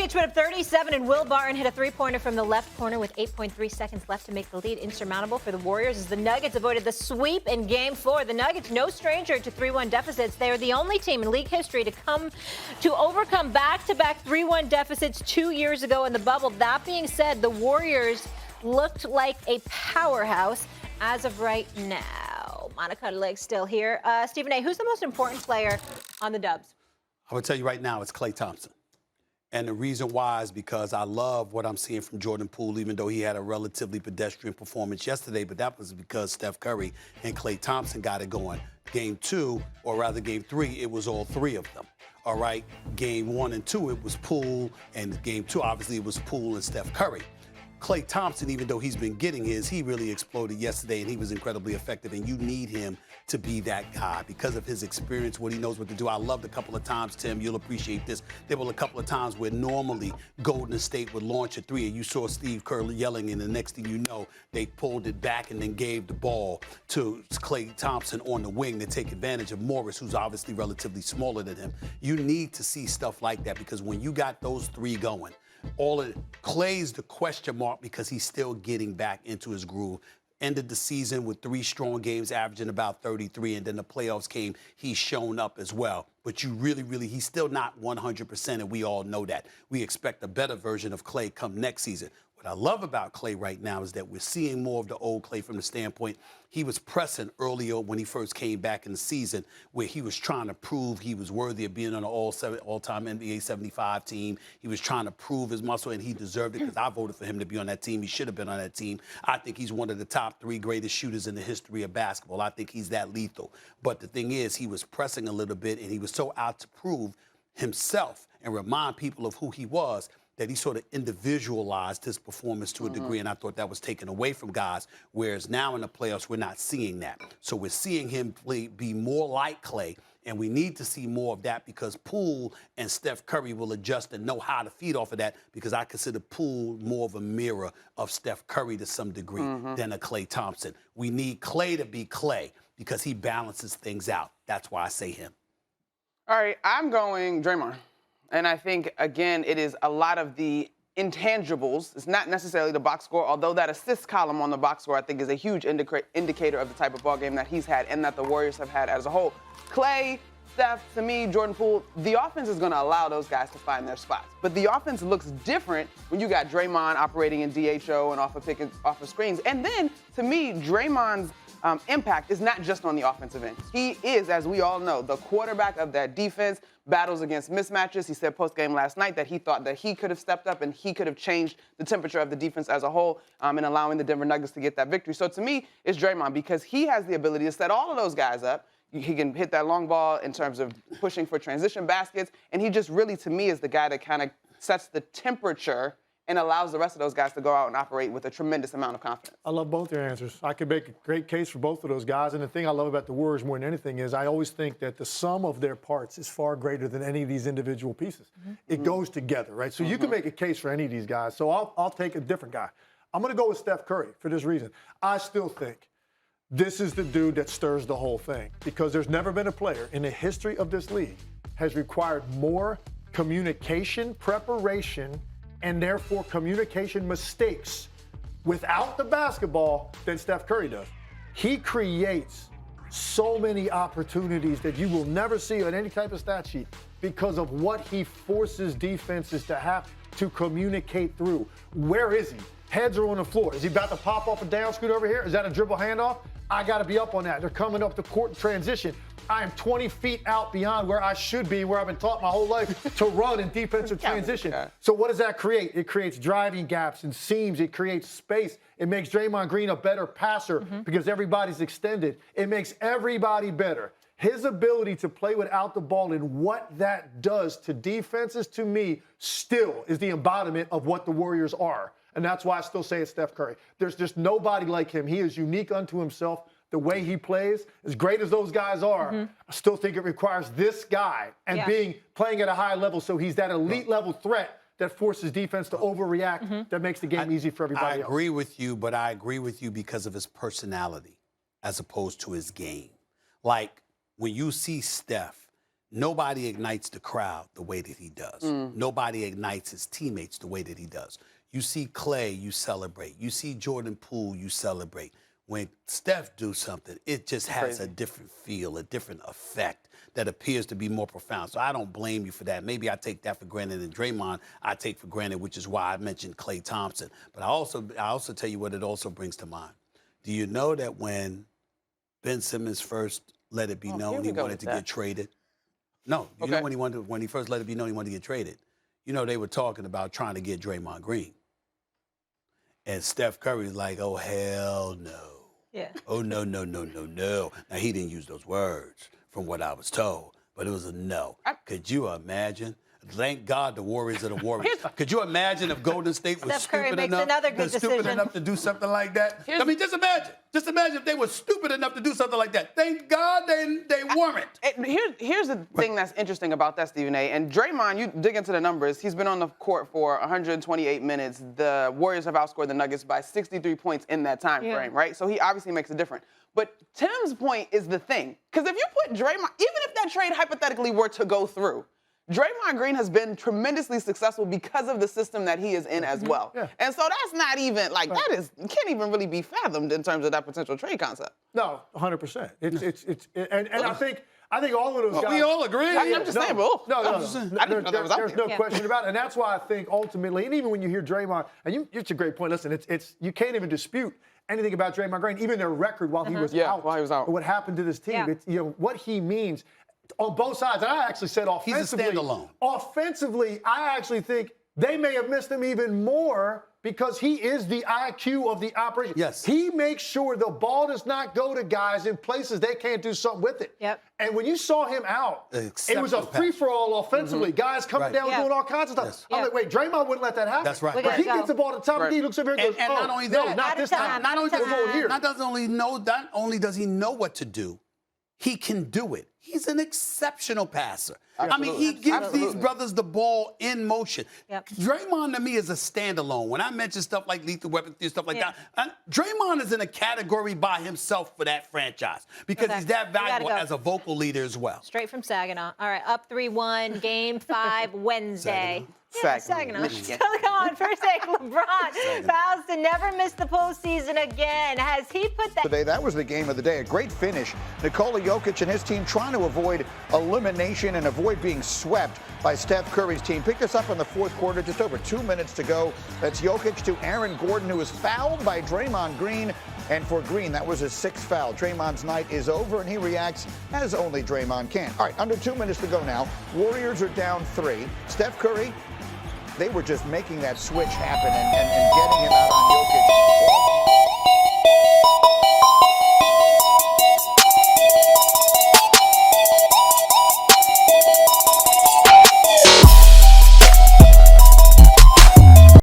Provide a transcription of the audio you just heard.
each put up 37, and Will Barton hit a three-pointer from the left corner with 8.3 seconds left to make the lead insurmountable for the Warriors as the Nuggets avoided the sweep in Game 4. The Nuggets, no stranger to 3-1 deficits. They are the only team in league history to overcome back-to-back 3-1 deficits 2 years ago in the bubble. That being said, the Warriors looked like a powerhouse as of right now. Monica Leg's still here. Stephen A., who's the most important player on the Dubs? I would tell you right now, it's Klay Thompson. And the reason why is because I love what I'm seeing from Jordan Poole, even though he had a relatively pedestrian performance yesterday. But that was because Steph Curry and Klay Thompson got it going. Game 2, or rather Game 3, it was all three of them. All right, Game 1 and 2, it was Poole. And Game 2, obviously, it was Poole and Steph Curry. Klay Thompson, even though he's been getting his, he really exploded yesterday, and he was incredibly effective. And you need him to be that guy because of his experience, what he knows what to do. I loved a couple of times, Tim, you'll appreciate this. There were a couple of times where normally Golden State would launch a three, and you saw Steve Kerr yelling, and the next thing you know, they pulled it back and then gave the ball to Klay Thompson on the wing to take advantage of Morris, who's obviously relatively smaller than him. You need to see stuff like that because when you got those three going, all of Klay's the question mark because he's still getting back into his groove. Ended the season with 3 strong games, averaging about 33, and then the playoffs came. He's shown up as well. But you really, he's still not 100%, and we all know that. We expect a better version of Klay come next season. What I love about Klay right now is that we're seeing more of the old Klay from the standpoint he was pressing earlier when he first came back in the season, where he was trying to prove he was worthy of being on an all-time NBA 75 team. He was trying to prove his muscle, and he deserved it because I voted for him to be on that team. He should have been on that team. I think he's one of the top 3 greatest shooters in the history of basketball. I think he's that lethal. But the thing is, he was pressing a little bit, and he was so out to prove himself and remind people of who he was that he sort of individualized his performance to a degree, and I thought that was taken away from guys, whereas now in the playoffs, we're not seeing that. So we're seeing him be more like Klay, and we need to see more of that because Poole and Steph Curry will adjust and know how to feed off of that because I consider Poole more of a mirror of Steph Curry to some degree than a Klay Thompson. We need Klay to be Klay because he balances things out. That's why I say him. All right, I'm going Draymond. And I think, again, it is a lot of the intangibles. It's not necessarily the box score, although that assist column on the box score, I think, is a huge indicator of the type of ball game that he's had and that the Warriors have had as a whole. Klay, Steph, to me, Jordan Poole, the offense is going to allow those guys to find their spots. But the offense looks different when you got Draymond operating in DHO and off of screens. And then, to me, Draymond's impact is not just on the offensive end. He is, as we all know, the quarterback of that defense, battles against mismatches. He said post-game last night that he thought that he could have stepped up and he could have changed the temperature of the defense as a whole in allowing the Denver Nuggets to get that victory. So to me, it's Draymond because he has the ability to set all of those guys up. He can hit that long ball in terms of pushing for transition baskets. And he just really, to me, is the guy that kind of sets the temperature and allows the rest of those guys to go out and operate with a tremendous amount of confidence. I love both your answers. I could make a great case for both of those guys. And the thing I love about the Warriors more than anything is I always think that the sum of their parts is far greater than any of these individual pieces. It goes together, right? So you can make a case for any of these guys. So I'll take a different guy. I'm going to go with Steph Curry for this reason. I still think this is the dude that stirs the whole thing because there's never been a player in the history of this league has required more communication, preparation, and therefore communication mistakes without the basketball than Steph Curry does. He creates so many opportunities that you will never see on any type of stat sheet because of what he forces defenses to have to communicate through. Where is he? Heads are on the floor. Is he about to pop off a down scoot over here? Is that a dribble handoff? I got to be up on that. They're coming up the court in transition. I am 20 feet out beyond where I should be, where I've been taught my whole life to run in defensive transition. So what does that create? It creates driving gaps and seams. It creates space. It makes Draymond Green a better passer because everybody's extended. It makes everybody better. His ability to play without the ball and what that does to defenses, to me, still is the embodiment of what the Warriors are. And that's why I still say it's Steph Curry. There's just nobody like him. He is unique unto himself. The way he plays, as great as those guys are, I still think it requires this guy and playing at a high level so he's that elite level threat that forces defense to overreact, that makes the game easy for everybody else. I agree with you, but I agree with you because of his personality as opposed to his game. Like, when you see Steph, Nobody ignites the crowd the way that he does. Nobody ignites his teammates the way that he does. You see Clay, you celebrate. You see Jordan Poole, you celebrate. When Steph do something, it just has a different feel, a different effect that appears to be more profound. So I don't blame you for that. Maybe I take that for granted, and Draymond I take for granted, which is why I mentioned Klay Thompson. But I also tell you what it also brings to mind. Do you know that when Ben Simmons first let it be known he wanted to get traded? No, you know when he first let it be known he wanted to get traded? You know, they were talking about trying to get Draymond Green. And Steph Curry's like, oh, hell no. Yeah. Oh, no, no, no, no, no. Now, he didn't use those words from what I was told, but it was a no. Could you imagine? Thank God the Warriors are the Warriors. Could you imagine if Golden State was stupid enough to do something like that? I mean, just imagine. Just imagine if they were stupid enough to do something like that. Thank God they weren't. Here's the thing that's interesting about that, Stephen A. And Draymond, you dig into the numbers. He's been on the court for 128 minutes. The Warriors have outscored the Nuggets by 63 points in that time frame, right? So he obviously makes a difference. But Tim's point is the thing. Because if you put Draymond, even if that trade hypothetically were to go through, Draymond Green has been tremendously successful because of the system that he is in as well. Yeah. And so that's not even, like, can't even really be fathomed in terms of that potential trade concept. No, 100%. And I think all of those guys. We all agree. I'm just saying, there's no question about it. And that's why I think ultimately, and even when you hear Draymond, and it's a great point. Listen, you can't even dispute anything about Draymond Green, even their record while he was out. While he was out. What happened to this team? Yeah. It's, what he means on both sides. And I actually said offensively. He's a standalone. Offensively, I actually think they may have missed him even more because he is the IQ of the operation. Yes. He makes sure the ball does not go to guys in places they can't do something with it. Yep. And when you saw him out, it was a free-for-all offensively. Guys coming down and doing all kinds of stuff. Yes. I'm like, wait, Draymond wouldn't let that happen. That's right. But he gets the ball to the top of the key, looks over here and goes, and not only that, not this time. Not Here. only does he know what to do, he can do it. He's an exceptional passer. Absolutely. I mean, he gives these brothers the ball in motion. Yep. Draymond, to me, is a standalone. When I mention stuff like lethal weapons, stuff like that, Draymond is in a category by himself for that franchise because he's that valuable as a vocal leader as well. Straight from Saginaw. All right, up 3-1, Game 5 Wednesday. Saginaw. Michigan. So come on, first take LeBron vows to never miss the postseason again. Has he put that? Today, that was the game of the day. A great finish. Nikola Jokic and his team trying to avoid elimination and avoid being swept by Steph Curry's team. Picked us up in the fourth quarter, just over 2 minutes to go. That's Jokic to Aaron Gordon, who was fouled by Draymond Green. And for Green, that was his sixth foul. Draymond's night is over, and he reacts as only Draymond can. All right, under 2 minutes to go now. Warriors are down 3. Steph Curry, they were just making that switch happen and getting him out on Jokic.